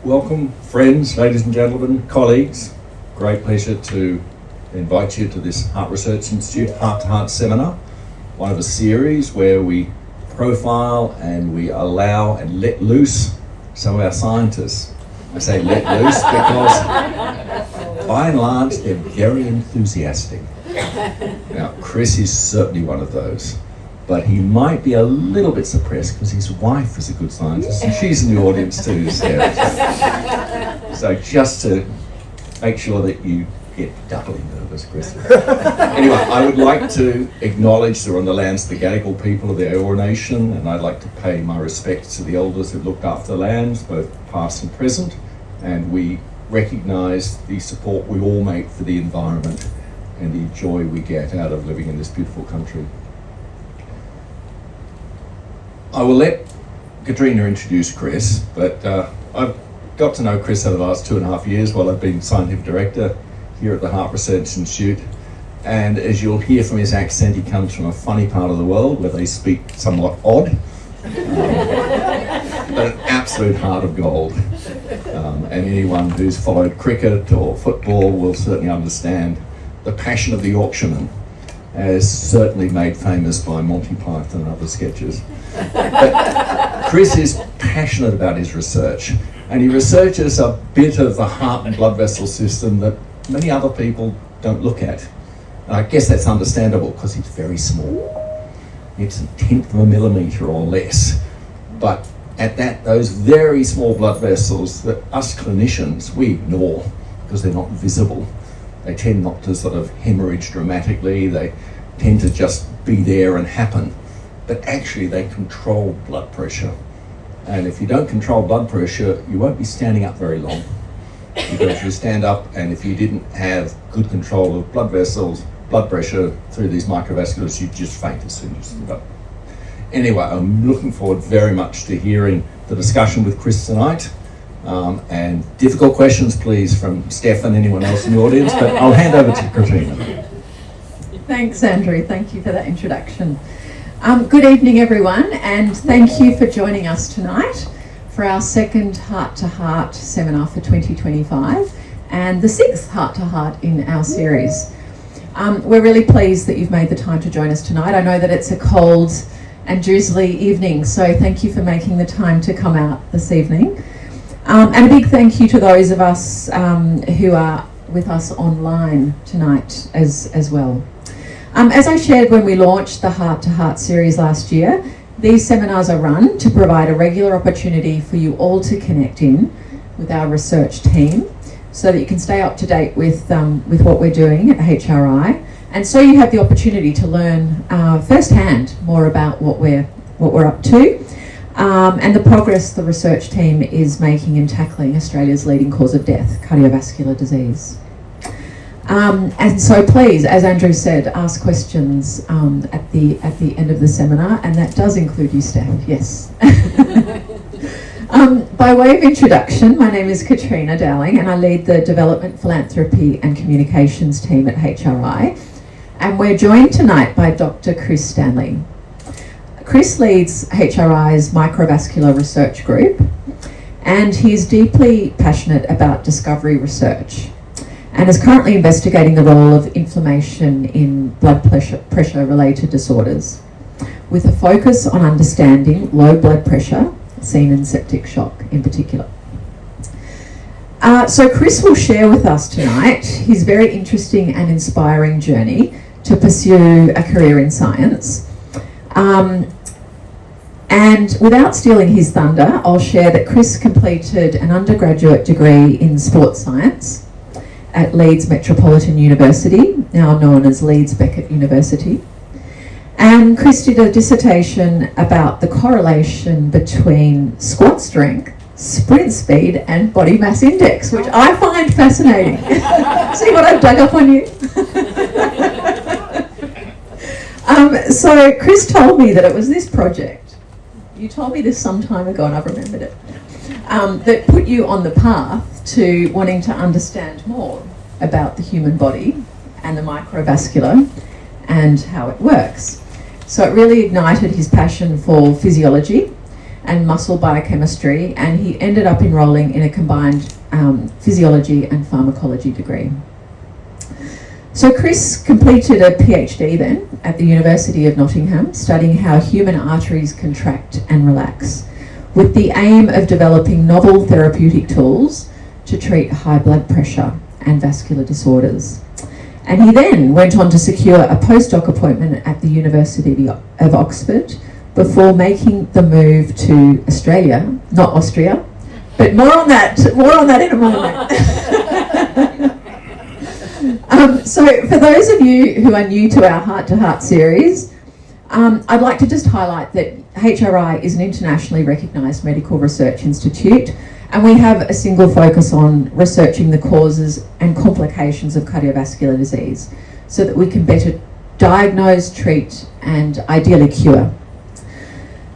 Welcome, friends, ladies and gentlemen, colleagues. Great pleasure to invite you to this Heart Research Institute Heart to Heart seminar, one of a series where we profile and we allow and let loose some of our scientists. I say let loose because by and large they're very enthusiastic. Now, Chris is certainly one of those, but he might be a little bit suppressed because his wife is a good scientist and she's in the audience too, Sarah. So just to make sure that you get doubly nervous, Chris. Anyway, I would like to acknowledge the on the lands the Gadigal people of the Eora Nation, and I'd like to pay my respects to the elders who've looked after the lands, both past and present, and we recognise the support we all make for the environment and the joy we get out of living in this beautiful country. I will let Katrina introduce Chris, but I've got to know Chris over the last 2.5 years while I've been scientific director here at the Heart Research Institute. And as you'll hear from his accent, he comes from a funny part of the world where they speak somewhat odd, but an absolute heart of gold. And anyone who's followed cricket or football will certainly understand the passion of the Yorkshireman, as certainly made famous by Monty Python and other sketches. But Chris is passionate about his research, and he researches a bit of the heart and blood vessel system that many other people don't look at. And I guess that's understandable because it's very small. It's 1/10 of a millimetre or less. But at those very small blood vessels that us clinicians, we ignore because they're not visible. They tend not to sort of hemorrhage dramatically. They tend to just be there and happen. But actually they control blood pressure. And if you don't control blood pressure, you won't be standing up very long. Because if you stand up and if you didn't have good control of blood vessels, blood pressure through these microvasculars, you'd just faint as soon as you stood up. Anyway, I'm looking forward very much to hearing the discussion with Chris tonight. And difficult questions, please, from Steph and anyone else in the audience, but I'll hand over to Katrina. Thanks, Andrew. Thank you for that introduction. Good evening, everyone, and thank you for joining us tonight for our second Heart to Heart seminar for 2025 and the sixth Heart to Heart in our series. We're really pleased that you've made the time to join us tonight. I know that it's a cold and drizzly evening, so thank you for making the time to come out this evening. And a big thank you to those of us who are with us online tonight as well. As I shared when we launched the Heart to Heart series last year, these seminars are run to provide a regular opportunity for you all to connect in with our research team so that you can stay up to date with what we're doing at HRI, and so you have the opportunity to learn firsthand more about what we're up to and the progress the research team is making in tackling Australia's leading cause of death, cardiovascular disease. And so please, as Andrew said, ask questions at the end of the seminar, and that does include you, Steph, yes. By way of introduction, my name is Katrina Dowling and I lead the Development, Philanthropy and Communications team at HRI, and we're joined tonight by Dr Chris Stanley. Chris leads HRI's Microvascular research group, and he's deeply passionate about discovery research and is currently investigating the role of inflammation in blood pressure related disorders, with a focus on understanding low blood pressure seen in septic shock in particular. So Chris will share with us tonight his very interesting and inspiring journey to pursue a career in science. And without stealing his thunder, I'll share that Chris completed an undergraduate degree in sports science at Leeds Metropolitan University, now known as Leeds Beckett University. And Chris did a dissertation about the correlation between squat strength, sprint speed, and body mass index, which I find fascinating. See what I've dug up on you? So Chris told me that it was this project. You told me this some time ago and I've remembered it. That put you on the path to wanting to understand more about the human body and the microvascular and how it works. So it really ignited his passion for physiology and muscle biochemistry, and he ended up enrolling in a combined physiology and pharmacology degree. So Chris completed a PhD then at the University of Nottingham, studying how human arteries contract and relax, with the aim of developing novel therapeutic tools to treat high blood pressure and vascular disorders. And he then went on to secure a postdoc appointment at the University of Oxford before making the move to Australia, not Austria, but more on that in a moment. So for those of you who are new to our Heart to Heart series, I'd like to just highlight that HRI is an internationally recognised medical research institute, and we have a single focus on researching the causes and complications of cardiovascular disease so that we can better diagnose, treat and ideally cure.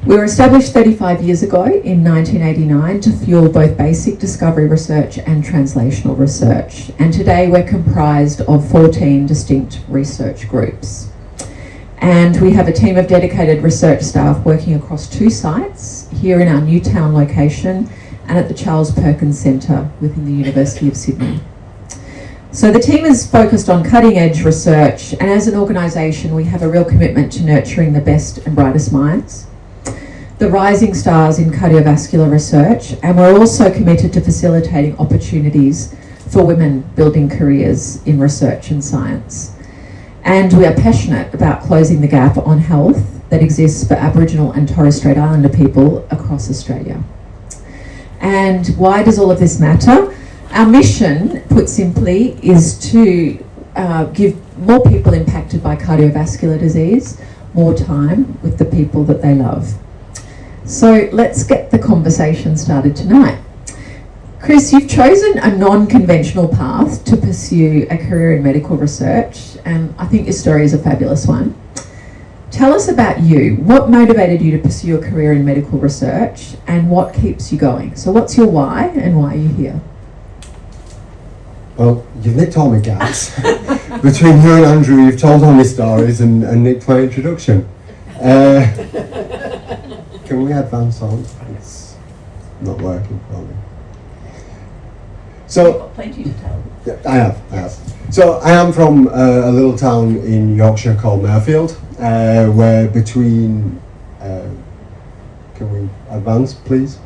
We were established 35 years ago in 1989 to fuel both basic discovery research and translational research, and today we're comprised of 14 distinct research groups. And we have a team of dedicated research staff working across 2 sites, here in our Newtown location and at the Charles Perkins Centre within the University of Sydney. So the team is focused on cutting edge research, and as an organisation we have a real commitment to nurturing the best and brightest minds, the rising stars in cardiovascular research, and we're also committed to facilitating opportunities for women building careers in research and science. And we are passionate about closing the gap on health that exists for Aboriginal and Torres Strait Islander people across Australia. And why does all of this matter? Our mission, put simply, is to give more people impacted by cardiovascular disease more time with the people that they love. So let's get the conversation started tonight. Chris, you've chosen a non-conventional path to pursue a career in medical research, and I think your story is a fabulous one. Tell us about you. What motivated you to pursue a career in medical research, and what keeps you going? So what's your why, and why are you here? Well, you've nicked all my gaps. Between you and Andrew, you've told all my stories and nicked my introduction. Can we advance on? It's not working for me. You've got plenty to tell. Yeah, I have. So I am from a little town in Yorkshire called Mirfield, where between, can we advance please?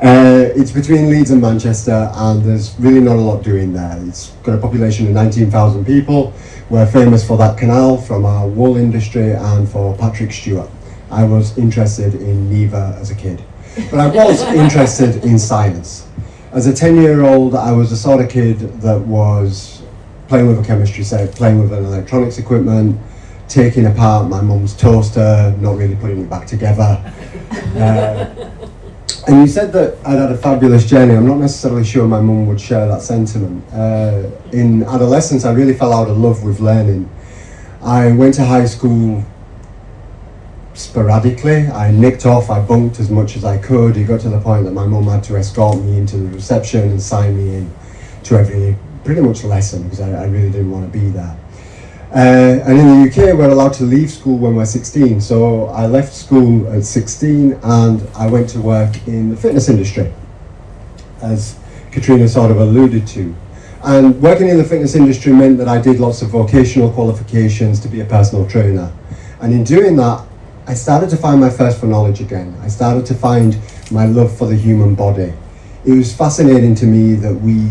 It's between Leeds and Manchester, and there's really not a lot doing there. It's got a population of 19,000 people. We're famous for that canal from our wool industry and for Patrick Stewart. I was interested in neither as a kid, but I was interested in science. As a 10-year-old, I was the sort of kid that was playing with a chemistry set, playing with an electronics equipment, taking apart my mum's toaster, not really putting it back together. And you said that I'd had a fabulous journey. I'm not necessarily sure my mum would share that sentiment. In adolescence, I really fell out of love with learning. I went to high school sporadically. I nicked off, I bunked as much as I could. It got to the point that my mum had to escort me into the reception and sign me in to every pretty much lesson, because I really didn't want to be there. And in the UK, we're allowed to leave school when we're 16. So I left school at 16 and I went to work in the fitness industry, as Katrina sort of alluded to. And working in the fitness industry meant that I did lots of vocational qualifications to be a personal trainer. And in doing that, I started to find my thirst for knowledge again. I started to find my love for the human body. It was fascinating to me that we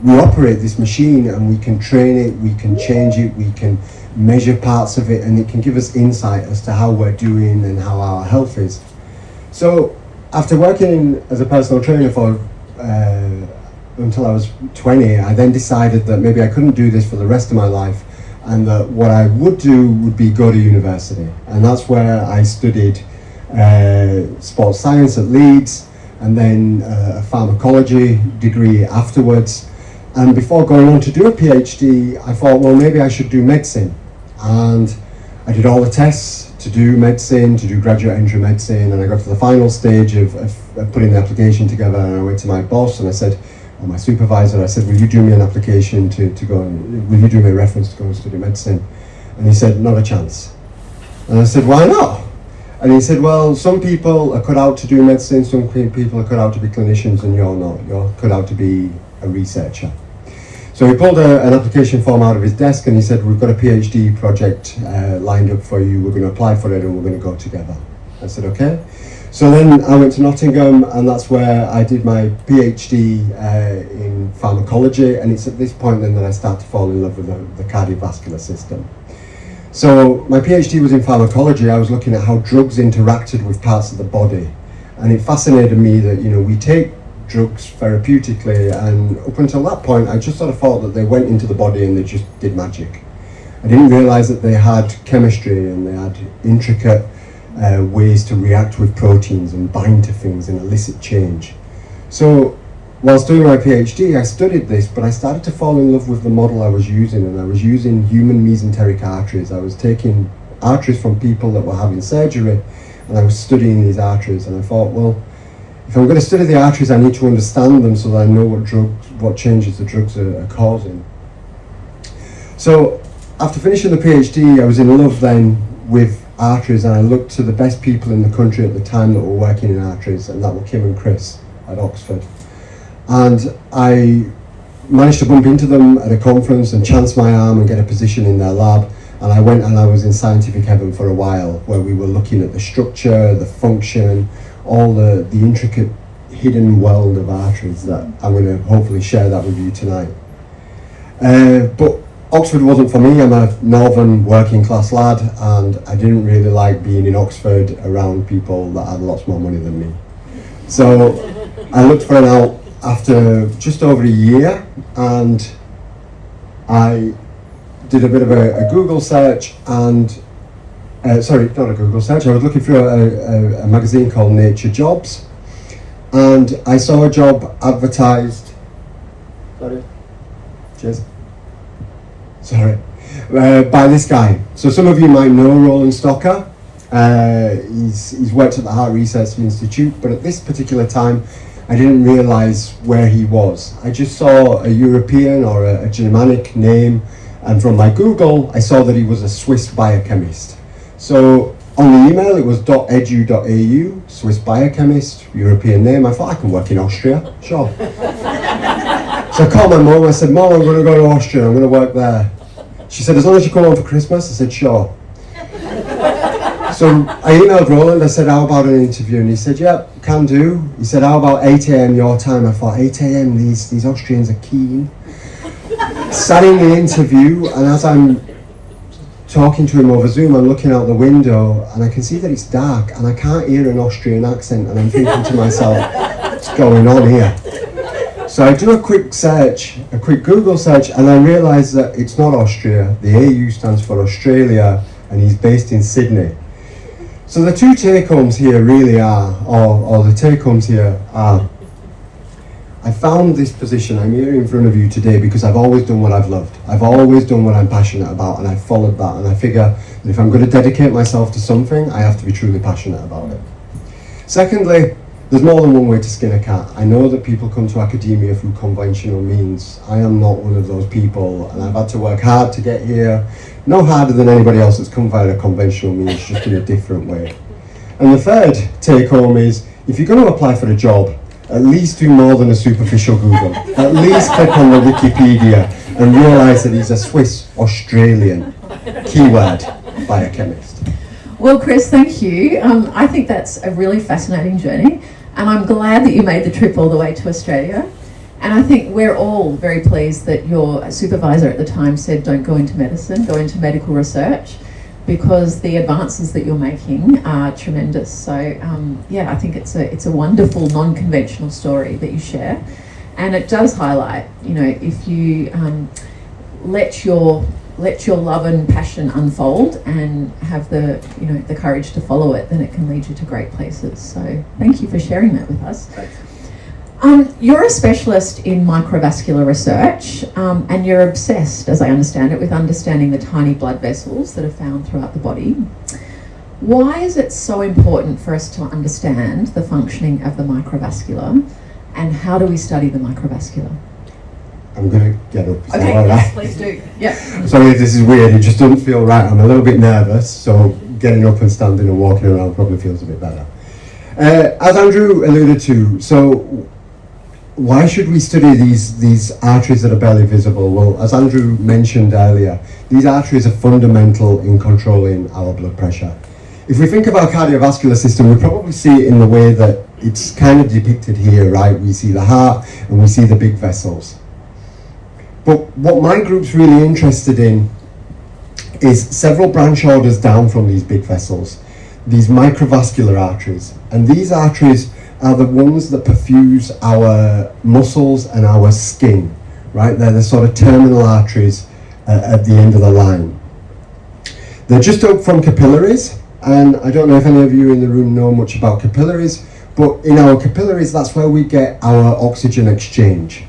operate this machine and we can train it, we can change it, we can measure parts of it, and it can give us insight as to how we're doing and how our health is. So after working as a personal trainer for until I was 20, I then decided that maybe I couldn't do this for the rest of my life, and that what I would do would be go to university. And that's where I studied sports science at Leeds, and then a pharmacology degree afterwards. And before going on to do a PhD, I thought, well, maybe I should do medicine. And I did all the tests to do medicine, to do graduate entry medicine, and I got to the final stage of putting the application together, and I went to my boss and I said, or my supervisor, I said, will you do me an application to go, will you do me a reference to go and study medicine? And he said, not a chance. And I said, why not? And he said, well, some people are cut out to do medicine, some people are cut out to be clinicians, and you're not. You're cut out to be a researcher. So he pulled an application form out of his desk and he said, we've got a PhD project lined up for you. We're going to apply for it and we're going to go together. I said, okay. So then I went to Nottingham, and that's where I did my PhD in pharmacology, and it's at this point then that I start to fall in love with the cardiovascular system. So my PhD was in pharmacology. I was looking at how drugs interacted with parts of the body, and it fascinated me that, you know, we take drugs therapeutically, and up until that point I just sort of thought that they went into the body and they just did magic. I didn't realise that they had chemistry and they had intricate ways to react with proteins and bind to things and elicit change. So whilst doing my PhD, I studied this, but I started to fall in love with the model I was using, and I was using human mesenteric arteries. I was taking arteries from people that were having surgery, and I was studying these arteries, and I thought, well, if I'm going to study the arteries, I need to understand them so that I know what changes the drugs are causing. So after finishing the PhD, I was in love then with arteries, and I looked to the best people in the country at the time that were working in arteries, and that were Kim and Chris at Oxford. And I managed to bump into them at a conference and chance my arm and get a position in their lab, and I went and I was in scientific heaven for a while, where we were looking at the structure, the function, all the intricate hidden world of arteries that I'm going to hopefully share that with you tonight. But Oxford wasn't for me. I'm a northern working class lad, and I didn't really like being in Oxford around people that had lots more money than me. So I looked for an out after just over a year, and I did a bit of a Google search, and sorry, not a Google search, I was looking through a magazine called Nature Jobs, and I saw a job advertised, sorry, cheers, sorry, by this guy. So some of you might know Roland Stocker. He's worked at the Heart Research Institute, but at this particular time I didn't realise where he was. I just saw a European or a Germanic name, and from my Google I saw that he was a Swiss biochemist. So on the email it was .edu.au, Swiss biochemist, European name. I thought I can work in Austria, sure. So I called my mum, I said, Mum, I'm going to go to Austria, I'm going to work there. She said, as long as you come home for Christmas. I said, sure. So I emailed Roland, I said, how about an interview? And he said, yeah, can do. He said, how about 8 a.m. your time? I thought, 8 a.m, these Austrians are keen. Sat in the interview, and as I'm talking to him over Zoom, I'm looking out the window, and I can see that it's dark, and I can't hear an Austrian accent, and I'm thinking to myself, what's going on here? So I do a quick search, a quick Google search, and I realise that it's not Austria. The AU stands for Australia, and he's based in Sydney. So the two take-homes here really are, or the take-homes here are, I found this position, I'm here in front of you today because I've always done what I've loved. I've always done what I'm passionate about, and I've followed that, and I figure that if I'm going to dedicate myself to something, I have to be truly passionate about it. Secondly, there's more than one way to skin a cat. I know that people come to academia through conventional means. I am not one of those people, and I've had to work hard to get here. No harder than anybody else that's come via a conventional means, just in a different way. And the third take home is, if you're going to apply for a job, at least do more than a superficial Google. At least click on the Wikipedia and realise that he's a Swiss Australian keyword biochemist. Well, Chris, thank you. I think that's a really fascinating journey, and I'm glad that you made the trip all the way to Australia. And I think we're all very pleased that your supervisor at the time said, don't go into medicine, go into medical research, because the advances that you're making are tremendous. So yeah, I think it's a wonderful non-conventional story that you share, and it does highlight, you know, if you let your love and passion unfold and have the courage to follow it, then it can lead you to great places. So thank you for sharing that with us. Thanks. You're a specialist in microvascular research, and you're obsessed, as I understand it, with understanding the tiny blood vessels that are found throughout the body. Why is it so important for us to understand the functioning of the microvascular, and how do we study the microvascular? I'm going to get up. Is that Okay, all right? yes, please do. Yeah. Sorry if this is weird, it just doesn't feel right. I'm a little bit nervous, so getting up and standing and walking around probably feels a bit better. As Andrew alluded to, so why should we study these arteries that are barely visible? Well, as Andrew mentioned earlier, these arteries are fundamental in controlling our blood pressure. If we think of our cardiovascular system, we probably see it in the way that it's kind of depicted here, right? We see the heart and we see the big vessels. But what my group's really interested in is several branch orders down from these big vessels, these microvascular arteries. And these arteries are the ones that perfuse our muscles and our skin, right? They're the sort of terminal arteries at the end of the line. They're just up from capillaries, and I don't know if any of you in the room know much about capillaries, but in our capillaries, that's where we get our oxygen exchange,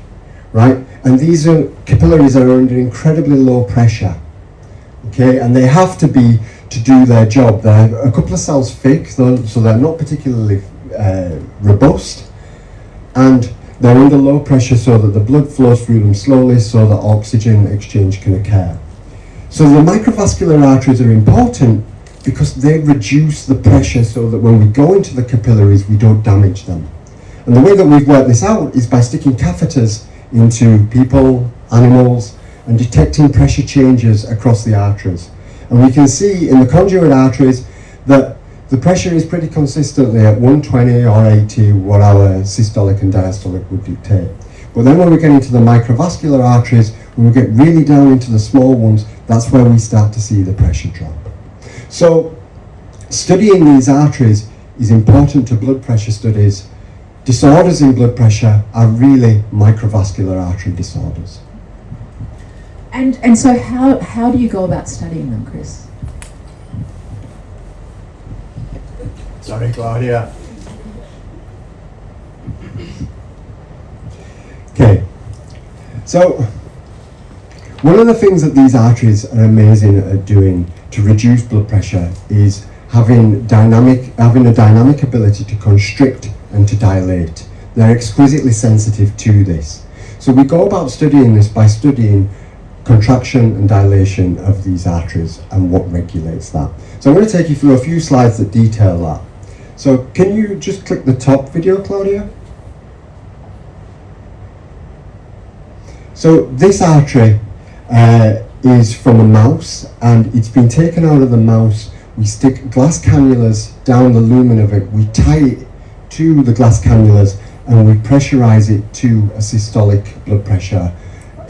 right? And these capillaries are under incredibly low pressure, okay? And they have to be to do their job. They're a couple of cells thick, so they're not particularly robust, and they're under low pressure so that the blood flows through them slowly so that oxygen exchange can occur. So the microvascular arteries are important because they reduce the pressure so that when we go into the capillaries, we don't damage them. And the way that we've worked this out is by sticking catheters into people, animals, and detecting pressure changes across the arteries. And we can see in the conduit arteries that the pressure is pretty consistently at 120 or 80, what our systolic and diastolic would dictate. But then when we get into the microvascular arteries, when we get really down into the small ones, that's where we start to see the pressure drop. So studying these arteries is important to blood pressure studies. Disorders in blood pressure are really microvascular artery disorders. And so how do you go about studying them, Chris? Sorry, Claudia. Okay, so one of the things that these arteries are amazing at doing to reduce blood pressure is having a dynamic ability to constrict and to dilate. They're exquisitely sensitive to this. So we go about studying this by studying contraction and dilation of these arteries and what regulates that. So I'm going to take you through a few slides that detail that. So can you just click the top video, Claudia? So this artery is from a mouse, and it's been taken out of the mouse. We stick glass cannulas down the lumen of it, we tie it to the glass cannulas, and we pressurize it to a systolic blood pressure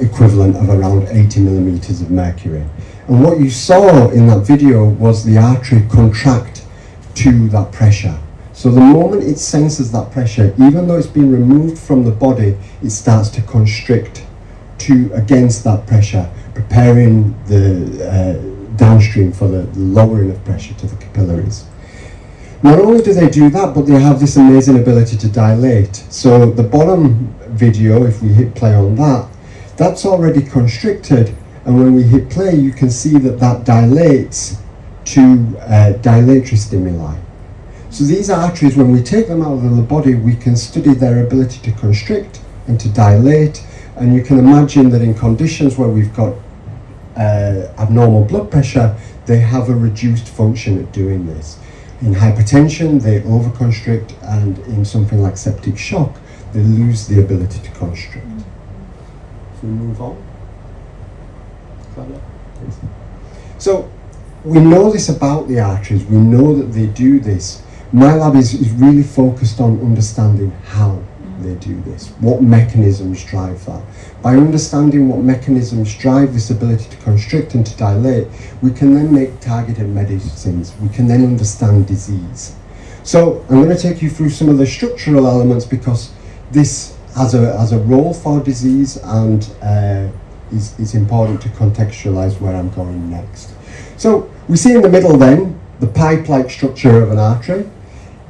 equivalent of around 80 millimeters of mercury. And what you saw in that video was the artery contract to that pressure. So the moment it senses that pressure, even though it's been removed from the body, it starts to constrict against that pressure, preparing the downstream for the lowering of pressure to the capillaries. Not only do they do that, but they have this amazing ability to dilate. So the bottom video, if we hit play on that, that's already constricted, and when we hit play, you can see that that dilates to dilatory stimuli. So these arteries, when we take them out of the body, we can study their ability to constrict and to dilate, and you can imagine that in conditions where we've got abnormal blood pressure, they have a reduced function at doing this. In hypertension, they overconstrict, and in something like septic shock, they lose the ability to constrict. So we move on. So we know this about the arteries, we know that they do this. My lab is really focused on understanding how they do this, what mechanisms drive that. By understanding what mechanisms drive this ability to constrict and to dilate, we can then make targeted medicines, we can then understand disease. So I'm going to take you through some of the structural elements because this has a role for disease, and is important to contextualize where I'm going next. So we see in the middle then the pipe-like structure of an artery.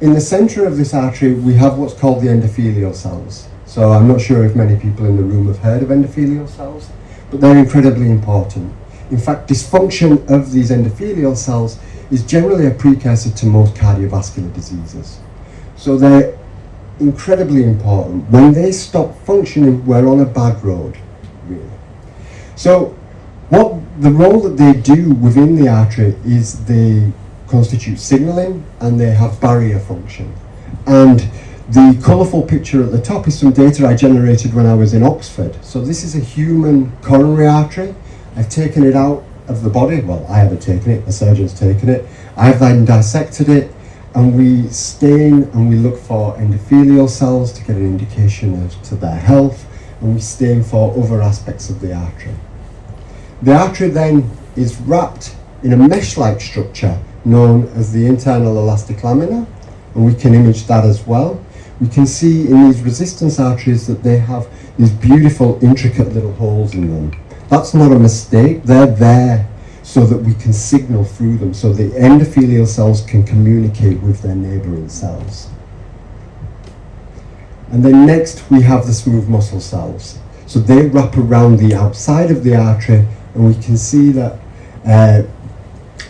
In the center of this artery we have what's called the endothelial cells. So I'm not sure if many people in the room have heard of endothelial cells, but they're incredibly important. In fact, dysfunction of these endothelial cells is generally a precursor to most cardiovascular diseases. So they're incredibly important. When they stop functioning, we're on a bad road, really. So what the role that they do within the artery is they constitute signaling, and they have barrier function. And the colourful picture at the top is some data I generated when I was in Oxford. So this is a human coronary artery. I've taken it out of the body. Well, I haven't taken it, the surgeon's taken it. I've then dissected it, and we stain and we look for endothelial cells to get an indication as to their health, and we stain for other aspects of the artery. The artery then is wrapped in a mesh-like structure known as the internal elastic lamina, and we can image that as well. We can see in these resistance arteries that they have these beautiful, intricate little holes in them. That's not a mistake. They're there so that we can signal through them, so the endothelial cells can communicate with their neighbouring cells. And then next we have the smooth muscle cells. So they wrap around the outside of the artery, and we can see that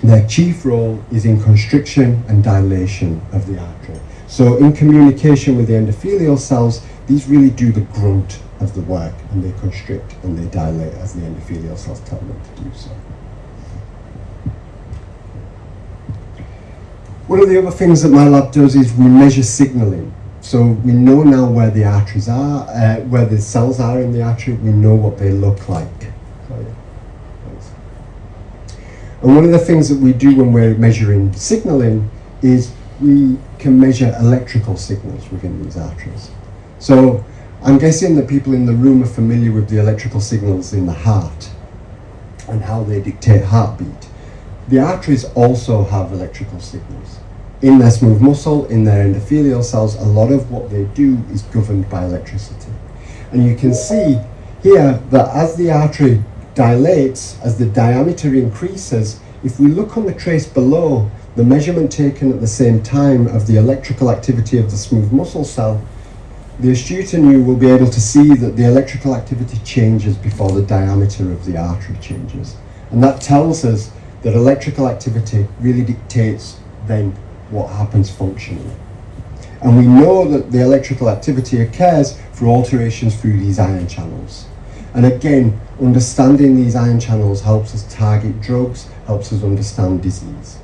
their chief role is in constriction and dilation of the artery. So in communication with the endothelial cells, these really do the grunt of the work, and they constrict and they dilate as the endothelial cells tell them to do so. One of the other things that my lab does is we measure signaling. So we know now where the arteries are, where the cells are in the artery, we know what they look like. And one of the things that we do when we're measuring signaling is we can measure electrical signals within these arteries. So I'm guessing that people in the room are familiar with the electrical signals in the heart and how they dictate heartbeat. The arteries also have electrical signals. In their smooth muscle, in their endothelial cells, a lot of what they do is governed by electricity. And you can see here that as the artery dilates, as the diameter increases, if we look on the trace below, the measurement taken at the same time of the electrical activity of the smooth muscle cell, the astute in you will be able to see that the electrical activity changes before the diameter of the artery changes. And that tells us that electrical activity really dictates then what happens functionally. And we know that the electrical activity occurs through alterations through these ion channels. And again, understanding these ion channels helps us target drugs, helps us understand disease.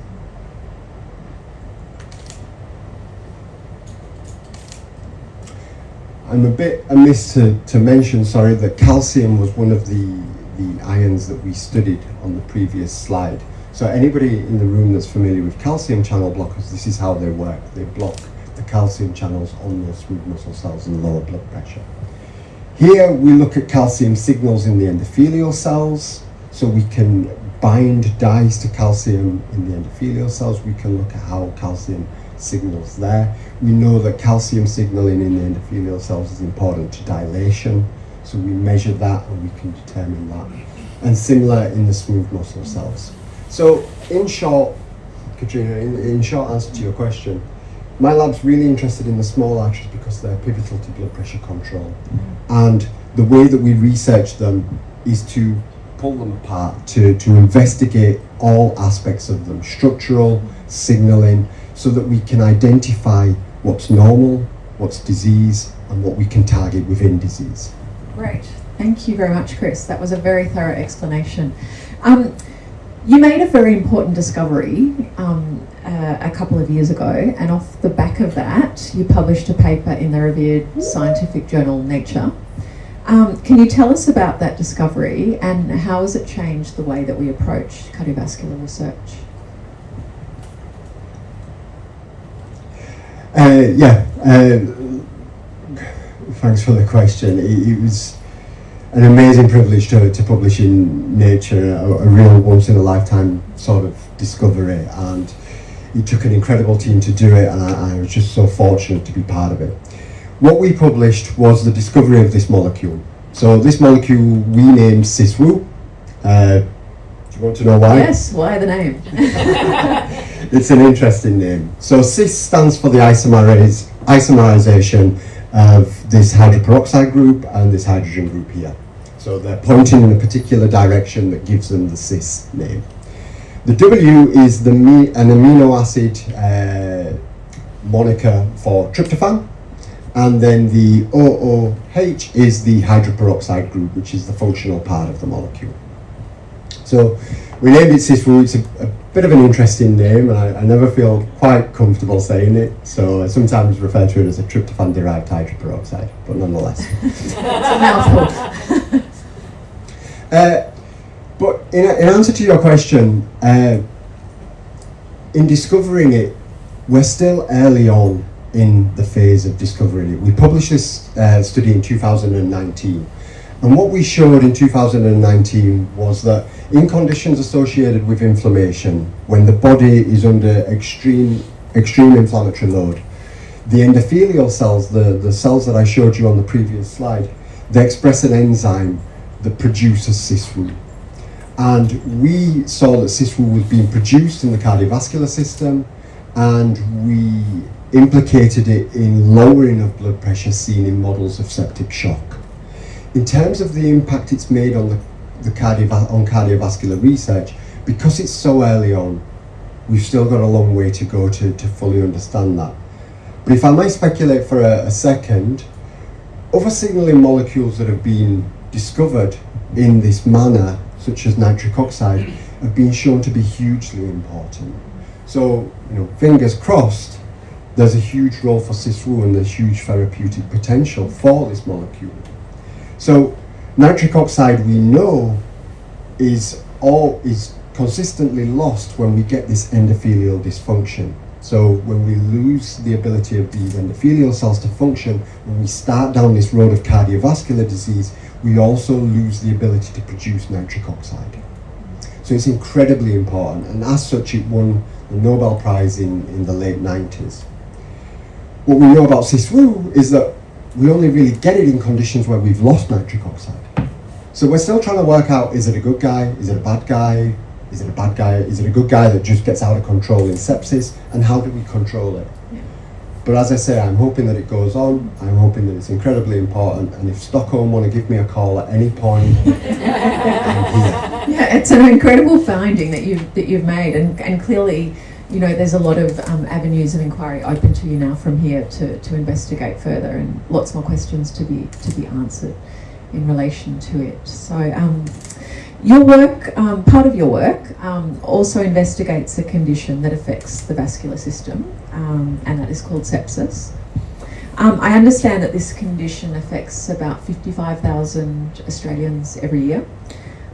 I'm a bit amiss to mention, that calcium was one of the ions that we studied on the previous slide. So anybody in the room that's familiar with calcium channel blockers, this is how they work. They block the calcium channels on those smooth muscle cells and lower blood pressure. Here we look at calcium signals in the endothelial cells, so we can bind dyes to calcium in the endothelial cells. We can look at how calcium signals there. We know that calcium signaling in the endothelial cells is important to dilation, so we measure that and we can determine that. And similar in the smooth muscle cells. So in short, Katrina, in short answer to your question, my lab's really interested in the small arteries because they're pivotal to blood pressure control. And the way that we research them is to pull them apart, to investigate all aspects of them, structural, signaling, so that we can identify what's normal, what's disease, and what we can target within disease. Great. Thank you very much, Chris. That was a very thorough explanation. You made a very important discovery a couple of years ago, and off the back of that, you published a paper in the revered scientific journal Nature. Can you tell us about that discovery, and how has it changed the way that we approach cardiovascular research? Thanks for the question. It was an amazing privilege to publish in Nature, a real once-in-a-lifetime sort of discovery, and it took an incredible team to do it, and I was just so fortunate to be part of it. What we published was the discovery of this molecule. So this molecule we named CISWU. Do you want to know why? Yes, why the name? It's an interesting name. So cis stands for the isomerization of this hydroperoxide group and this hydrogen group here. So they're pointing in a particular direction that gives them the cis name. The W is an amino acid moniker for tryptophan, and then the OOH is the hydroperoxide group, which is the functional part of the molecule. So we named it CISWU. It's a bit of an interesting name, and I never feel quite comfortable saying it, so I sometimes refer to it as a tryptophan-derived hydroperoxide, but nonetheless. It's a mouthful. But in answer to your question, in discovering it, we're still early on in the phase of discovering it. We published this study in 2019, and what we showed in 2019 was that in conditions associated with inflammation, when the body is under extreme inflammatory load, the endothelial cells, the cells that I showed you on the previous slide, they express an enzyme that produces CISRU. And we saw that CISRU was being produced in the cardiovascular system, and we implicated it in lowering of blood pressure seen in models of septic shock. In terms of the impact it's made on on cardiovascular research, because it's so early on, we've still got a long way to go to fully understand that. But if I might speculate for a second, other signaling molecules that have been discovered in this manner, such as nitric oxide, have been shown to be hugely important. So, fingers crossed, there's a huge role for CISRU and there's huge therapeutic potential for this molecule. So, nitric oxide, we know, is consistently lost when we get this endothelial dysfunction. So when we lose the ability of these endothelial cells to function, when we start down this road of cardiovascular disease, we also lose the ability to produce nitric oxide. So it's incredibly important, and as such it won the Nobel Prize in the late 90s. What we know about CISRU is that we only really get it in conditions where we've lost nitric oxide. So we're still trying to work out, is it a good guy, is it a bad guy, is it a bad guy, is it a good guy that just gets out of control in sepsis, and how do we control it? Yeah. But as I say, I'm hoping that it goes on, I'm hoping that it's incredibly important, and if Stockholm want to give me a call at any point, I'm here. Yeah, it's an incredible finding that you've made, and clearly, there's a lot of avenues of inquiry open to you now from here to investigate further, and lots more questions to be answered in relation to it. So your work, part of your work, also investigates a condition that affects the vascular system, and that is called sepsis. I understand that this condition affects about 55,000 Australians every year,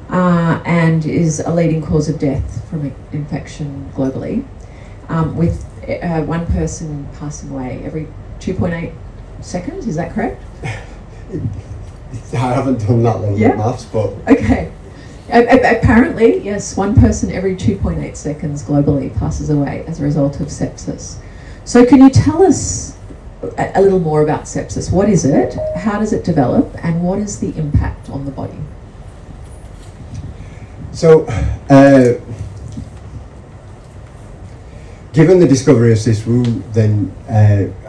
and is a leading cause of death from infection globally, with one person passing away every 2.8 seconds, is that correct? I haven't done that level of maths, but... Okay. Apparently, yes, one person every 2.8 seconds globally passes away as a result of sepsis. So can you tell us a little more about sepsis? What is it? How does it develop? And what is the impact on the body? So, given the discovery of CISRU, then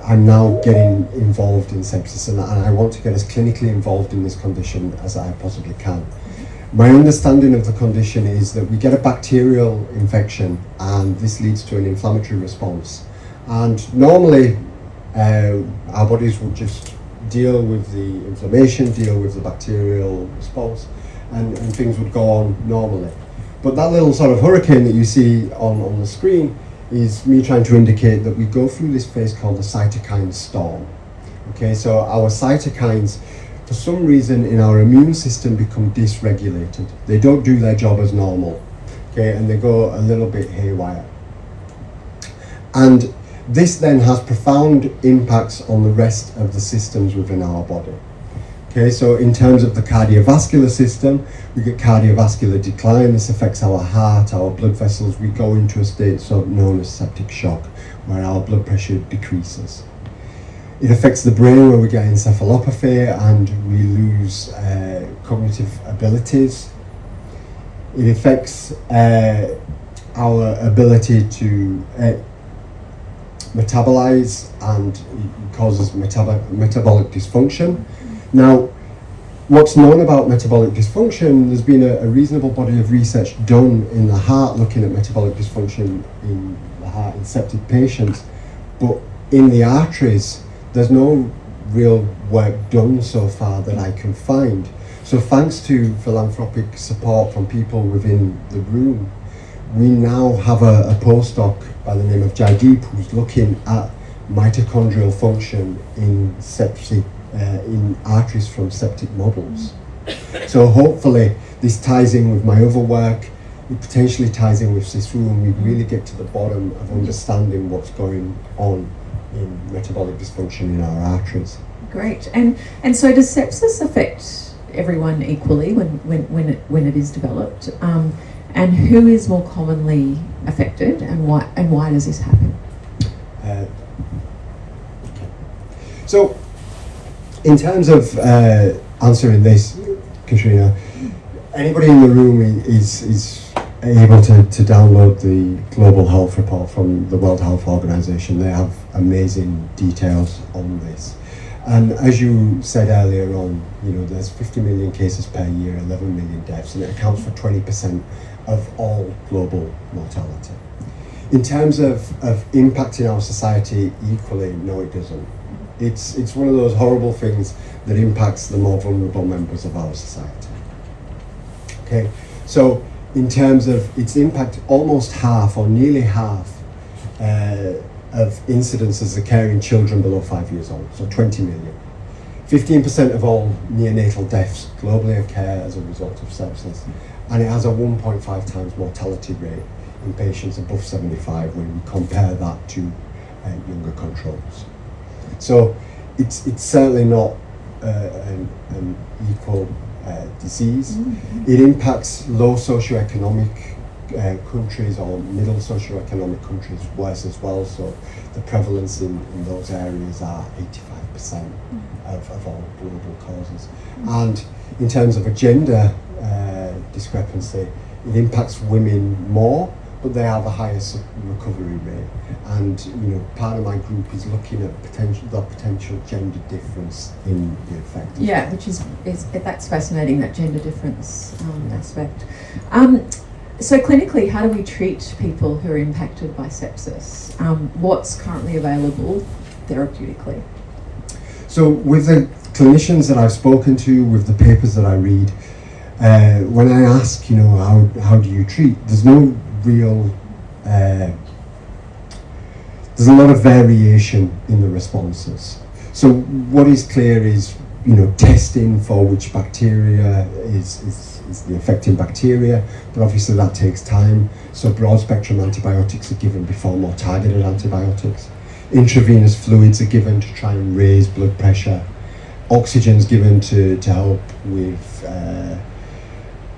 I'm now getting involved in sepsis, and I want to get as clinically involved in this condition as I possibly can. My understanding of the condition is that we get a bacterial infection, and this leads to an inflammatory response. And normally, our bodies will just deal with the inflammation, deal with the bacterial response, and things would go on normally. But that little sort of hurricane that you see on the screen is me trying to indicate that we go through this phase called the cytokine storm. Okay, so our cytokines, for some reason in our immune system, become dysregulated. They don't do their job as normal, okay, and they go a little bit haywire. And this then has profound impacts on the rest of the systems within our body. Okay, so in terms of the cardiovascular system, we get cardiovascular decline. This affects our heart, our blood vessels. We go into a state known as septic shock, where our blood pressure decreases. It affects the brain, where we get encephalopathy and we lose cognitive abilities. It affects our ability to metabolize, and it causes metabolic dysfunction. Now, what's known about metabolic dysfunction, there's been a reasonable body of research done in the heart looking at metabolic dysfunction in the heart in septic patients, but in the arteries, there's no real work done so far that I can find. So thanks to philanthropic support from people within the room, we now have a postdoc by the name of Jaideep who's looking at mitochondrial function in septic, in arteries from septic models. So hopefully this ties in with my other work, it potentially ties in with CISRU, and we really get to the bottom of understanding what's going on in metabolic dysfunction in our arteries. Great. And so does sepsis affect everyone equally when it is developed? And who is more commonly affected, and why does this happen? Okay. So, in terms of answering this, Katrina, anybody in the room is able to download the Global Health Report from the World Health Organization. They have amazing details on this. And as you said earlier on, there's 50 million cases per year, 11 million deaths, and it accounts for 20% of all global mortality. In terms of impacting our society equally, no, it doesn't. It's one of those horrible things that impacts the more vulnerable members of our society. Okay, so in terms of its impact, almost half or nearly half of incidences occur in children below 5 years old, so 20 million. 15% of all neonatal deaths globally occur as a result of sepsis, and it has a 1.5 times mortality rate in patients above 75 when we compare that to younger controls. So it's certainly not an equal disease. Mm-hmm. It impacts low socioeconomic countries or middle socioeconomic countries worse as well. So the prevalence in those areas are 85% of all global causes. And in terms of a gender discrepancy, it impacts women more, but they have the highest recovery rate. And part of my group is looking at the potential gender difference in the effect. Yeah, which is that's fascinating, that gender difference aspect. So clinically, how do we treat people who are impacted by sepsis? What's currently available therapeutically? So with the clinicians that I've spoken to, with the papers that I read, when I ask, how do you treat, there's no real, there's a lot of variation in the responses. So what is clear is, testing for which bacteria is the affecting bacteria, but obviously that takes time. So broad spectrum antibiotics are given before more targeted antibiotics. Intravenous fluids are given to try and raise blood pressure. Oxygen's given to help with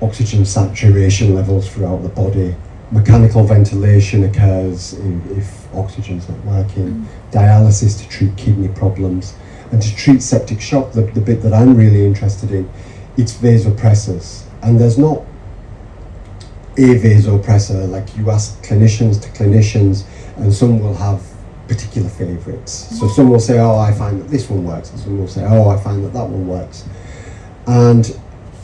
oxygen saturation levels throughout the body. Mechanical ventilation occurs if oxygen's not working. Dialysis to treat kidney problems. And to treat septic shock, the bit that I'm really interested in, it's vasopressors. And there's not a vasopressor, like you ask clinicians to clinicians, and some will have particular favourites. So some will say, I find that this one works, and some will say, I find that that one works. And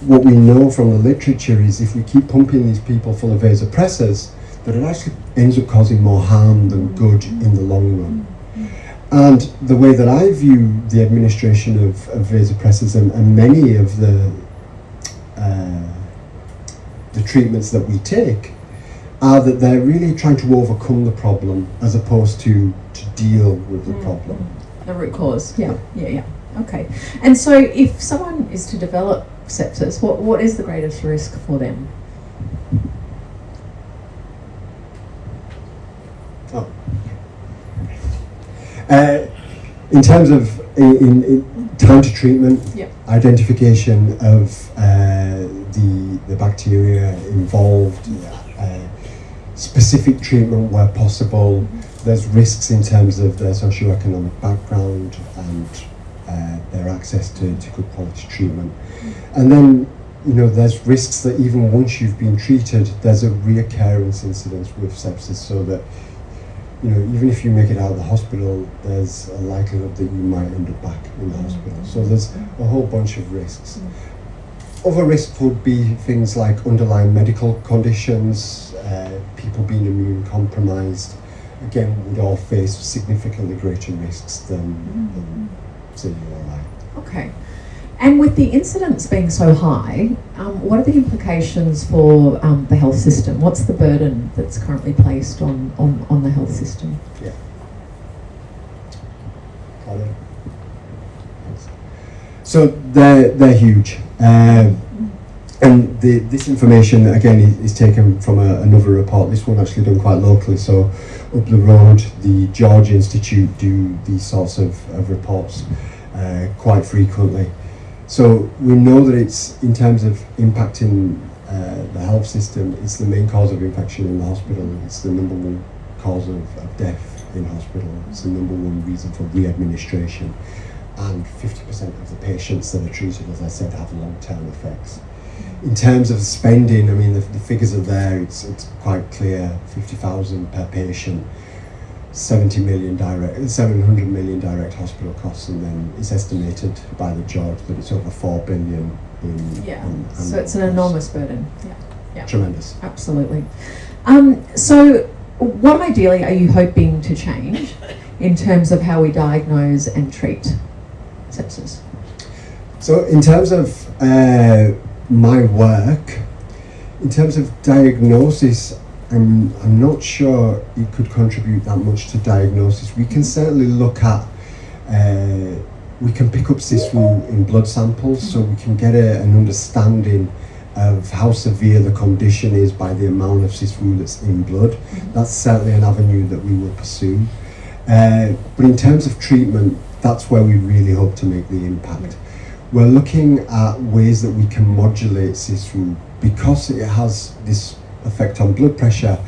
what we know from the literature is if we keep pumping these people full of vasopressors, that it actually ends up causing more harm than good in the long run. And the way that I view the administration of vasopressors and many of the treatments that we take are that they're really trying to overcome the problem as opposed to deal with the problem. The root cause, yeah. Okay. And so if someone is to develop sepsis, what is the greatest risk for them? In terms of in time to treatment, identification of the bacteria involved, specific treatment where possible. There's risks in terms of their socioeconomic background and their access to good quality treatment. And then, there's risks that even once you've been treated, there's a reoccurrence incidence with sepsis, so that even if you make it out of the hospital, there's a likelihood that you might end up back in the hospital. So there's a whole bunch of risks. Other risks would be things like underlying medical conditions, people being immune compromised, again, would all face significantly greater risks than say you or I. Okay. And with the incidence being so high, what are the implications for the health system? What's the burden that's currently placed on the health system? Yeah. So they're huge. And this information, again, is taken from another report. This one actually done quite locally. So up the road, the George Institute do these sorts of reports quite frequently. So we know that it's, in terms of impacting the health system, it's the main cause of infection in the hospital. It's the number one cause of death in hospital. It's the number one reason for re-administration. And 50% of the patients that are treated, as I said, have long-term effects. In terms of spending, I mean, the figures are there, it's quite clear, 50,000 per patient, 700 million direct hospital costs, and then it's estimated by the George that it's over 4 billion in so it's an enormous burden. Yeah. Tremendous. Absolutely. So what ideally are you hoping to change in terms of how we diagnose and treat sepsis? So in terms of my work, in terms of diagnosis, I'm not sure it could contribute that much to diagnosis. We can certainly look at, we can pick up CISRU in blood samples, so we can get an understanding of how severe the condition is by the amount of CISRU that's in blood. That's certainly an avenue that we will pursue. But in terms of treatment, that's where we really hope to make the impact. We're looking at ways that we can modulate CISRU because it has this effect on blood pressure.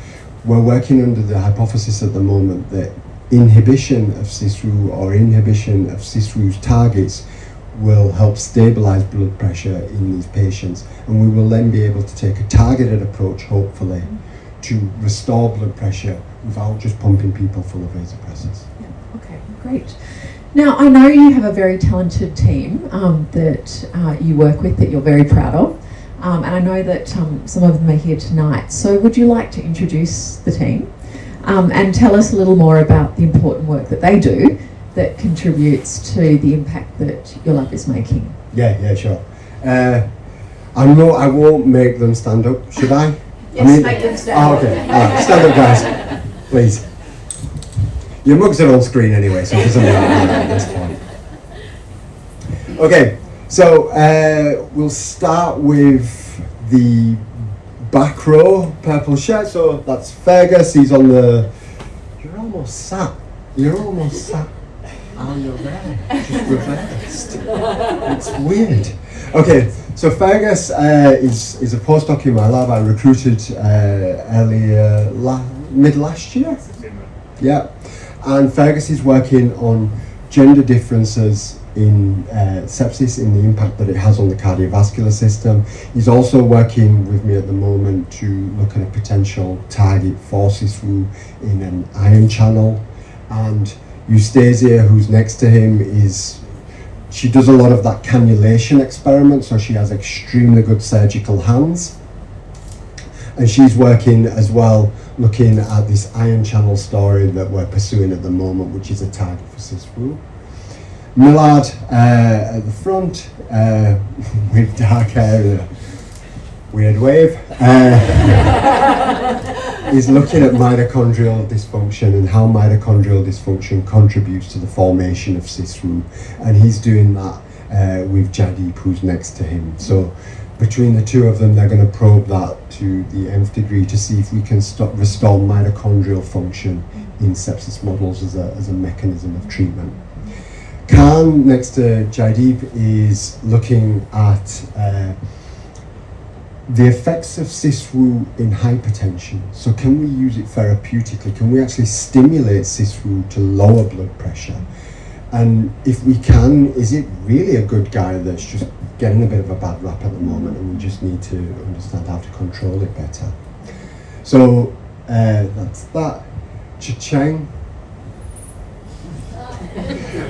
We're working under the hypothesis at the moment that inhibition of CISRU or inhibition of CISRU's targets will help stabilize blood pressure in these patients, and we will then be able to take a targeted approach, hopefully, to restore blood pressure without just pumping people full of vasopressors. Yeah. Okay, great. Now, I know you have a very talented team that you work with that you're very proud of, and I know that some of them are here tonight. So would you like to introduce the team and tell us a little more about the important work that they do that contributes to the impact that your lab is making? Yeah, sure. I won't make them stand up, should I? Yes, make them stand up. Okay, stand up, guys, please. Your mugs are on screen anyway, so it doesn't matter at this point. Okay, so we'll start with the back row, purple shirt. So that's Fergus, he's on the... You're almost sat on your there, just reversed. It's weird. Okay, so Fergus is a postdoc in my lab. I recruited earlier, mid last year. Yeah. And Fergus is working on gender differences in sepsis, in the impact that it has on the cardiovascular system. He's also working with me at the moment to look at a potential target for CISRU in an ion channel. And Eustasia, who's next to him, she does a lot of that cannulation experiment, so she has extremely good surgical hands. And she's working as well, looking at this ion channel story that we're pursuing at the moment, which is a target for CISRU. Millard at the front, with dark hair and a weird wave, is looking at mitochondrial dysfunction and how mitochondrial dysfunction contributes to the formation of CISRU. And he's doing that with Jaideep, who's next to him. So between the two of them, they're going to probe that to the nth degree to see if we can restore mitochondrial function in sepsis models as a mechanism of treatment. Khan, next to Jaideep, is looking at the effects of CISRU in hypertension. So can we use it therapeutically? Can we actually stimulate CISRU to lower blood pressure? And if we can, is it really a good guy that's just getting a bit of a bad rap at the moment, and we just need to understand how to control it better? So that's that. Cha-chang.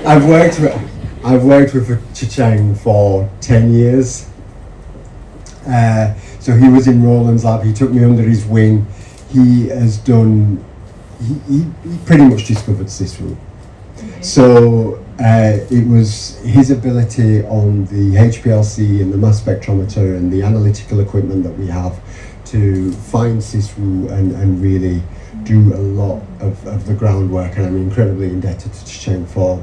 I've worked with Cha-chang for 10 years. So he was in Roland's lab. He took me under his wing. He pretty much discovered CISRU. So it was his ability on the HPLC and the mass spectrometer and the analytical equipment that we have to find CISRU and really do a lot of the groundwork, and I'm incredibly indebted to Cheng for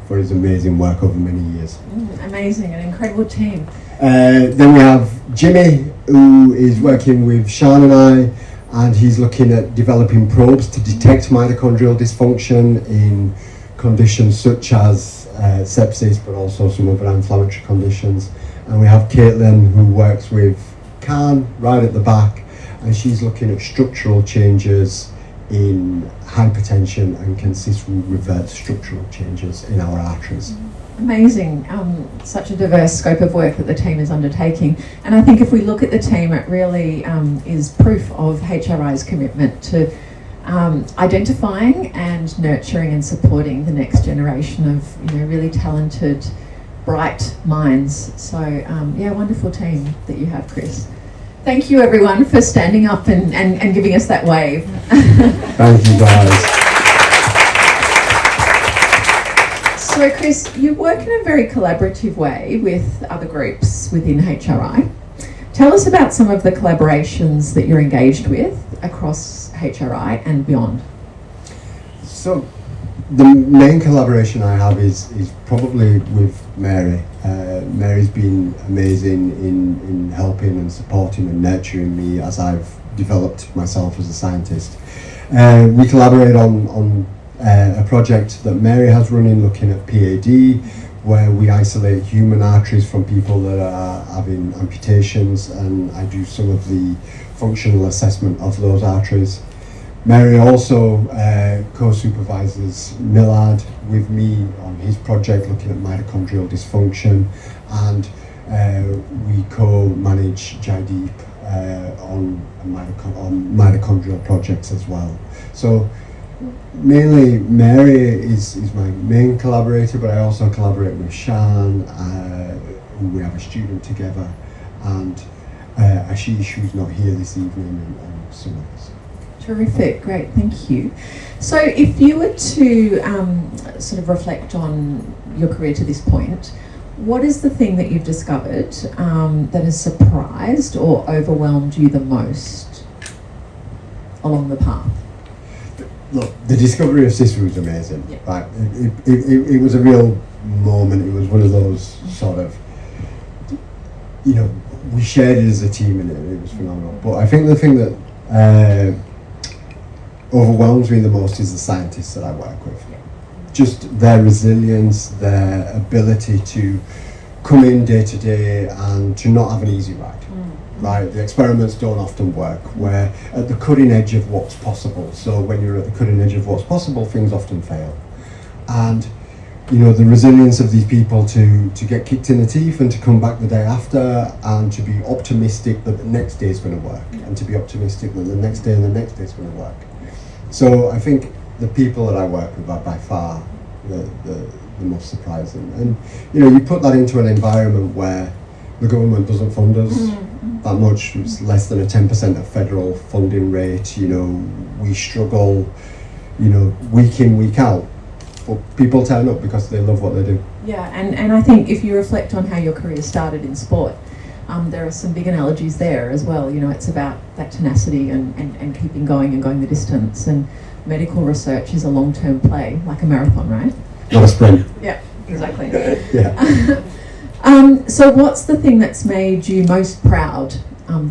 his amazing work over many years. Amazing, an incredible team. Then we have Jimmy, who is working with Sean and I, and he's looking at developing probes to detect mitochondrial dysfunction in conditions such as sepsis, but also some other inflammatory conditions. And we have Caitlin, who works with Khan right at the back, and she's looking at structural changes in hypertension and can revert structural changes in our arteries. Amazing, such a diverse scope of work that the team is undertaking. And I think if we look at the team, it really is proof of HRI's commitment to identifying and nurturing and supporting the next generation of really talented, bright minds. So yeah, wonderful team that you have, Chris. Thank you everyone for standing up and giving us that wave. Thank you guys. So Chris, you work in a very collaborative way with other groups within HRI. Tell us about some of the collaborations that you're engaged with across HRI and beyond. So the main collaboration I have is probably with Mary. Mary's been amazing in helping and supporting and nurturing me as I've developed myself as a scientist. We collaborate on a project that Mary has running looking at PAD, where we isolate human arteries from people that are having amputations, and I do some of the functional assessment of those arteries. Mary also co-supervises Millard with me on his project looking at mitochondrial dysfunction, and we co-manage Jaideep on mitochondrial projects as well. So mainly Mary is my main collaborator, but I also collaborate with Shan, who we have a student together, and Ashish, who's not here this evening, and some others. Terrific, great, thank you. So if you were to sort of reflect on your career to this point, what is the thing that you've discovered that has surprised or overwhelmed you the most along the path? Look, the discovery of CISRU was amazing. Yeah. Right? It was a real moment. It was one of those sort of, we shared it as a team, and it was phenomenal. But I think the thing that overwhelms me the most is the scientists that I work with. Yeah. Just their resilience, their ability to come in day to day and to not have an easy ride. Right, the experiments don't often work. We're at the cutting edge of what's possible. So when you're at the cutting edge of what's possible, things often fail. And the resilience of these people to get kicked in the teeth and to come back the day after, and to be optimistic that the next day is going to work, and to be optimistic that the next day and the next day is going to work. So I think the people that I work with are by far the most surprising. And you put that into an environment where the government doesn't fund us that much. It's less than a 10% of federal funding rate. We struggle, week in, week out. But people turn up because they love what they do. Yeah, and I think if you reflect on how your career started in sport, there are some big analogies there as well. It's about that tenacity and keeping going and going the distance. And medical research is a long-term play, like a marathon, right? Not a sprint. Yeah, exactly. Yeah. So what's the thing that's made you most proud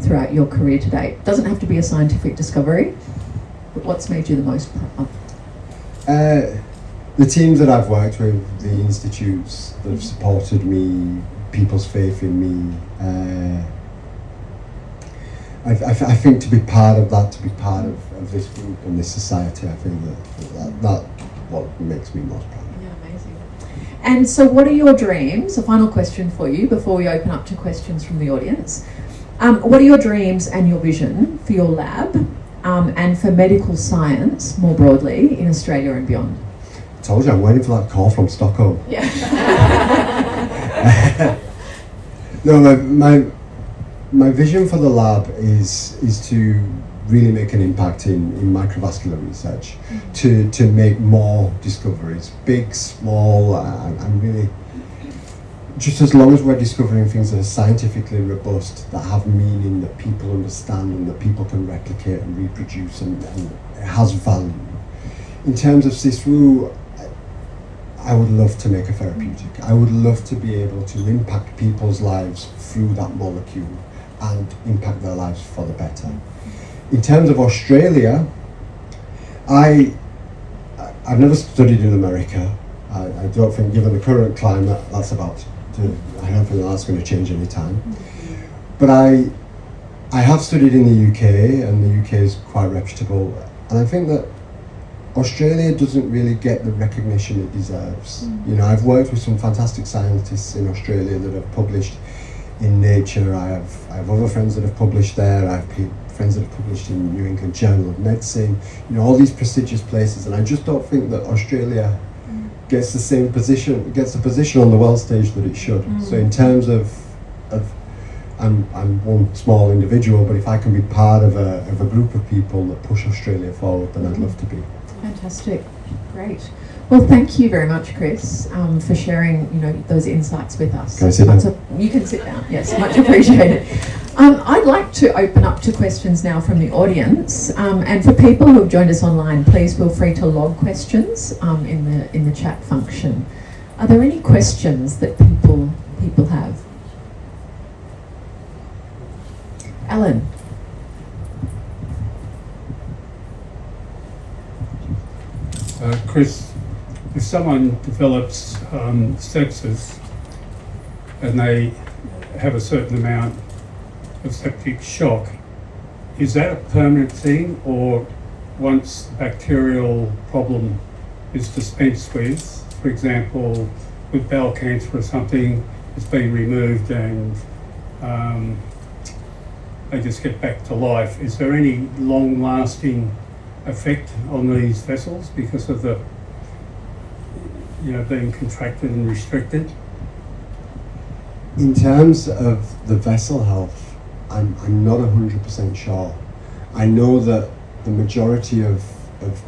throughout your career to date? Doesn't have to be a scientific discovery, but what's made you the most proud? The teams that I've worked with, the institutes that have supported me, people's faith in me. I think to be part of that, to be part of this group and this society, I think that's what makes me most proud. Yeah, amazing. And so what are your dreams? A final question for you before we open up to questions from the audience. What are your dreams and your vision for your lab and for medical science more broadly in Australia and beyond? I told you, I'm waiting for that call from Stockholm. Yeah. No, my vision for the lab is to really make an impact in microvascular research, to make more discoveries, big, small, and really, just as long as we're discovering things that are scientifically robust, that have meaning, that people understand and that people can replicate and reproduce, and it has value. In terms of CISRU, I would love to make a therapeutic. I would love to be able to impact people's lives through that molecule and impact their lives for the better. In terms of Australia, I've never studied in America. I don't think, given the current climate, I don't think that's going to change any time. But I have studied in the UK, and the UK is quite reputable, and I think that Australia doesn't really get the recognition it deserves. You know, I've worked with some fantastic scientists in Australia that have published in Nature. I have other friends that have published there. I have friends that have published in New England Journal of Medicine. You know, all these prestigious places, and I just don't think that Australia gets the same position, gets the position on the world stage that it should. So in terms of I'm one small individual, but if I can be part of a group of people that push Australia forward, then I'd love to be. Fantastic, great. Well, thank you very much, Chris, for sharing, you know, those insights with us. Can I sit down? You can sit down. Yes, much appreciated. I'd like to open up to questions now from the audience, and for people who have joined us online, please feel free to log questions in the chat function. Are there any questions that people have? Alan. Chris, if someone develops sepsis and they have a certain amount of septic shock, is that a permanent thing, or once the bacterial problem is dispensed with, for example, with bowel cancer or something, it's been removed and they just get back to life? Is there any long-lasting effect on these vessels because of the, you know, being contracted and restricted? In terms of the vessel health, I'm not 100% sure. I know that the majority of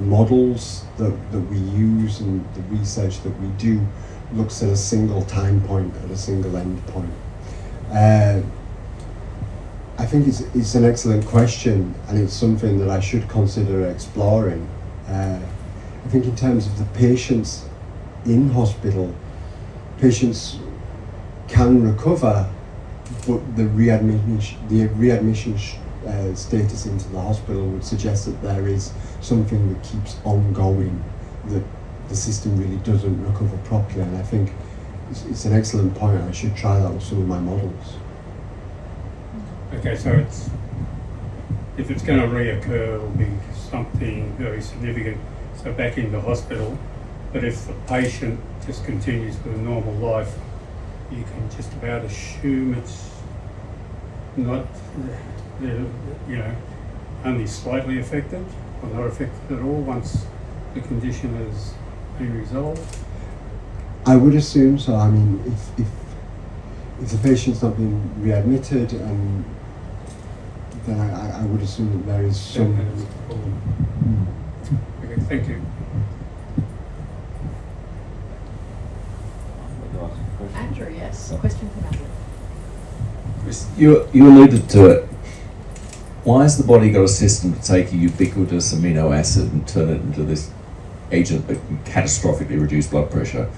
models that we use and the research that we do looks at a single time point, at a single end point. I think it's an excellent question, and it's something that I should consider exploring. I think in terms of the patients in hospital, patients can recover, but the readmission status into the hospital would suggest that there is something that keeps ongoing, that the system really doesn't recover properly. And I think it's an excellent point. I should try that with some of my models. Okay, so if it's going to reoccur, it'll be something very significant, so back into hospital. But if the patient just continues with a normal life, you can just about assume it's not, you know, only slightly affected or not affected at all once the condition has been resolved. I would assume so. I mean, if the patient's not been readmitted, and then I would assume that there is some. Okay, thank you. Andrew, yes. A question from Andrew. Chris, you alluded to it. Why has the body got a system to take a ubiquitous amino acid and turn it into this agent that can catastrophically reduce blood pressure?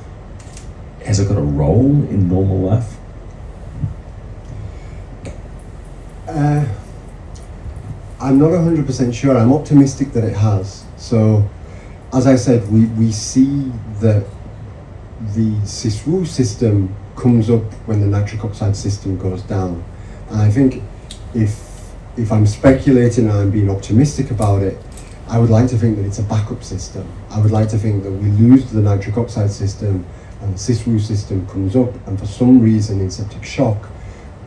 Has it got a role in normal life? I'm not 100% sure. I'm optimistic that it has. So, as I said, we see that the CISRU system comes up when the nitric oxide system goes down. And I think if I'm speculating and I'm being optimistic about it, I would like to think that it's a backup system. I would like to think that we lose the nitric oxide system and the CISRU system comes up, and for some reason in septic shock,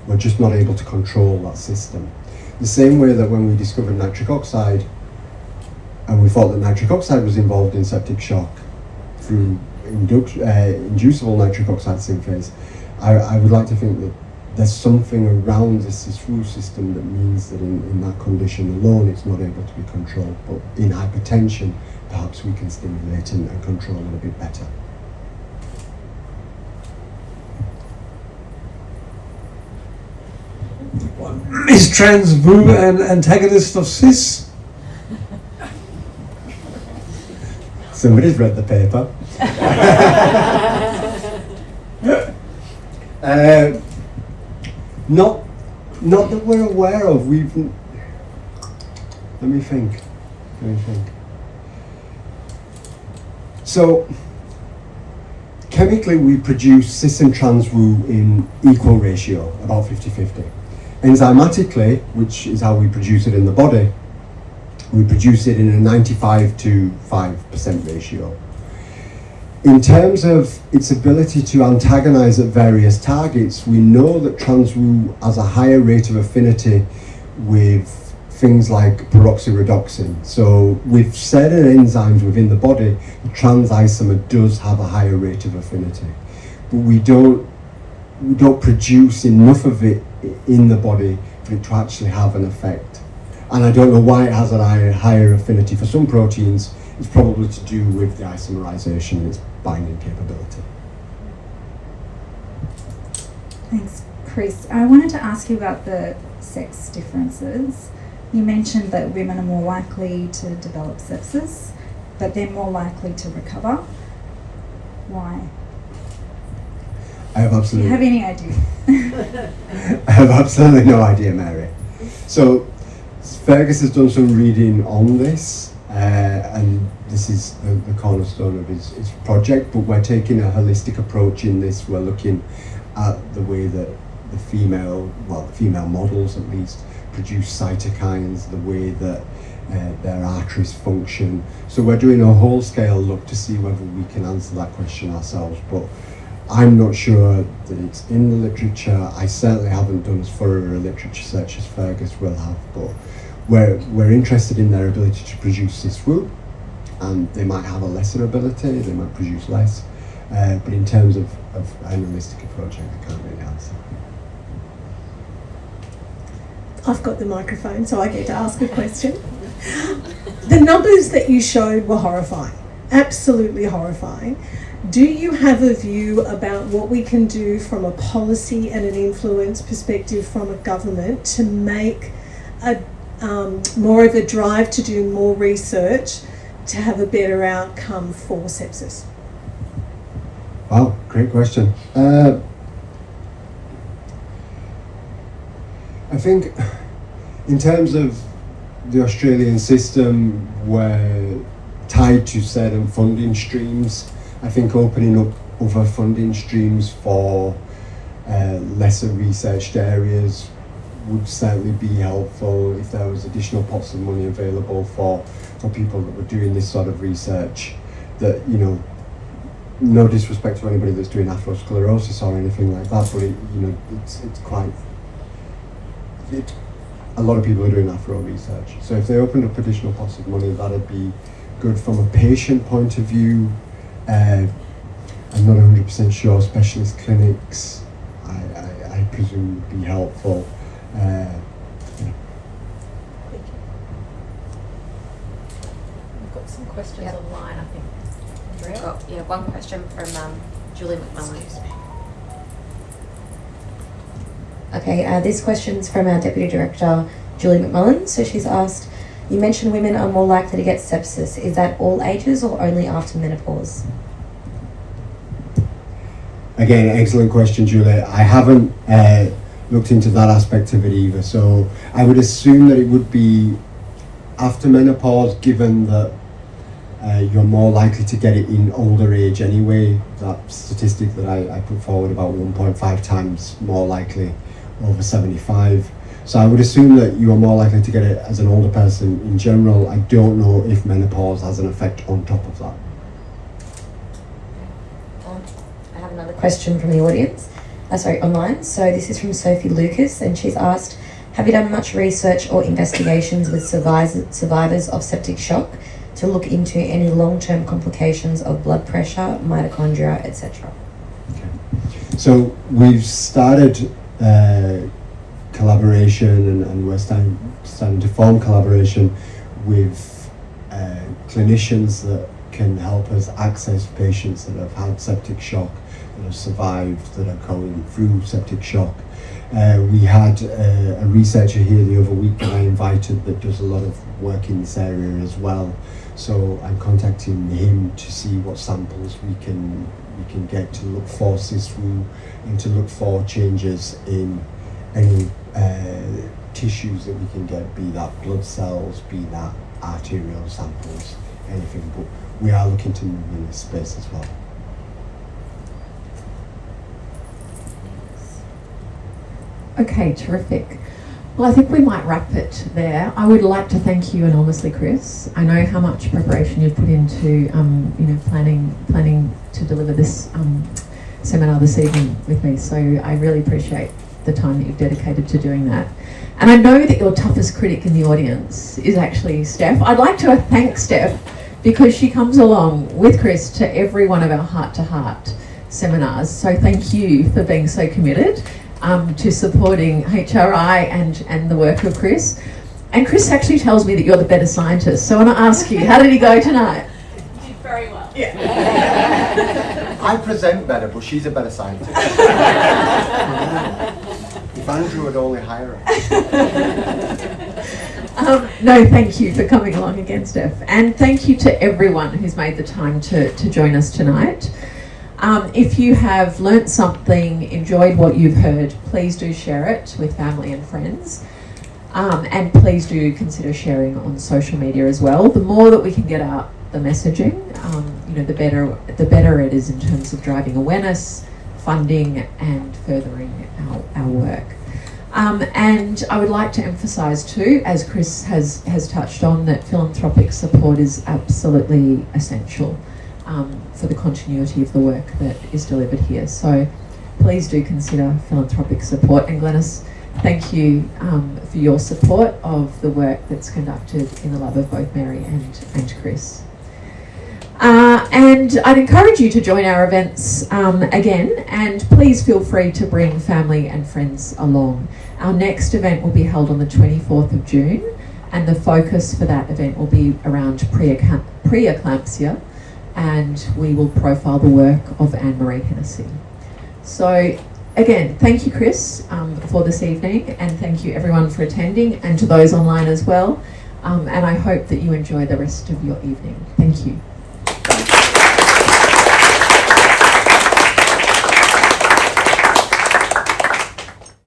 we're just not able to control that system. The same way that when we discovered nitric oxide, and we thought that nitric oxide was involved in septic shock through inducible nitric oxide synthase, I would like to think that there's something around this root system that means that in that condition alone it's not able to be controlled, but in hypertension perhaps we can stimulate and control it a bit better. Is trans-Vu an antagonist of cis? Somebody's read the paper. Not that we're aware of. Let me think. So, chemically we produce cis and trans-Vu in equal ratio, about 50-50. Enzymatically, which is how we produce it in the body, we produce it in a 95 to 5% ratio. In terms of its ability to antagonize at various targets, we know that trans-Vu has a higher rate of affinity with things like peroxyredoxin. So with certain enzymes within the body, the trans isomer does have a higher rate of affinity. But we don't produce enough of it in the body for it to actually have an effect. And I don't know why it has a higher affinity for some proteins. It's probably to do with the isomerization and its binding capability. Thanks, Chris. I wanted to ask you about the sex differences. You mentioned that women are more likely to develop sepsis, but they're more likely to recover. Why? I have absolutely. Do you have any idea? I have absolutely no idea, Mary. So Fergus has done some reading on this, and this is the cornerstone of his project, but we're taking a holistic approach in this. We're looking at the way that the female models at least, produce cytokines, the way that their arteries function. So we're doing a whole scale look to see whether we can answer that question ourselves, but I'm not sure that it's in the literature. I certainly haven't done as thorough a literature search as Fergus will have, but we're interested in their ability to produce cis-Vu, and they might have a lesser ability, they might produce less, but in terms of an holistic approach, I can't really answer. I've got the microphone, so I get to ask a question. The numbers that you showed were horrifying, absolutely horrifying. Do you have a view about what we can do from a policy and an influence perspective from a government to make a more of a drive to do more research to have a better outcome for sepsis? Wow, great question. I think in terms of the Australian system, we're tied to certain funding streams. I think opening up other funding streams for lesser researched areas would certainly be helpful if there was additional pots of money available for people that were doing this sort of research. That, you know, no disrespect to anybody that's doing atherosclerosis or anything like that, but it's quite. A lot of people are doing athero research. So if they opened up additional pots of money, that'd be good from a patient point of view. I'm not 100% sure. Specialist clinics, I presume, would be helpful. We've got some questions online, I think. We've got one question from Julie McMullen. Okay, this question's from our Deputy Director, Julie McMullen. So she's asked, you mentioned women are more likely to get sepsis. Is that all ages or only after menopause? Again, excellent question, Julie. I haven't looked into that aspect of it either. So I would assume that it would be after menopause, given that you're more likely to get it in older age anyway. That statistic that I put forward, about 1.5 times more likely over 75. So I would assume that you are more likely to get it as an older person in general. I don't know if menopause has an effect on top of that. I have another question from the audience, online. So this is from Sophie Lucas, and she's asked, have you done much research or investigations with survivors of septic shock to look into any long-term complications of blood pressure, mitochondria, etc.? Okay. So we've started collaboration, and we're starting to form collaboration with clinicians that can help us access patients that have had septic shock, that have survived, that are going through septic shock. We had a researcher here the other week that I invited that does a lot of work in this area as well. So I'm contacting him to see what samples we can get to look for CISRU and to look for changes in any tissues that we can get, be that blood cells, be that arterial samples, anything. But we are looking to move in this space as well. Okay, terrific. Well, I think we might wrap it there. I would like to thank you enormously, Chris. I know how much preparation you've put into, planning to deliver this seminar this evening with me. So I really appreciate the time that you've dedicated to doing that. And I know that your toughest critic in the audience is actually Steph. I'd like to thank Steph because she comes along with Chris to every one of our heart-to-heart seminars. So thank you for being so committed to supporting HRI and the work of Chris. And Chris actually tells me that you're the better scientist. So I want to ask you, how did he go tonight? Did very well. Yeah. I present better, but she's a better scientist. If Andrew would only hire her. No, thank you for coming along again, Steph. And thank you to everyone who's made the time to join us tonight. If you have learnt something, enjoyed what you've heard, please do share it with family and friends. And please do consider sharing on social media as well. The more that we can get out the messaging, the better it is in terms of driving awareness, funding, and furthering our work. And I would like to emphasise too, as Chris has touched on, that philanthropic support is absolutely essential for the continuity of the work that is delivered here. So please do consider philanthropic support. And Glenys, thank you for your support of the work that's conducted in the lab of both Mary and Chris. And I'd encourage you to join our events again, and please feel free to bring family and friends along. Our next event will be held on the 24th of June, and the focus for that event will be around preeclampsia, and we will profile the work of Anne-Marie Hennessy. So again, thank you, Chris, for this evening, and thank you everyone for attending, and to those online as well. And I hope that you enjoy the rest of your evening. Thank you.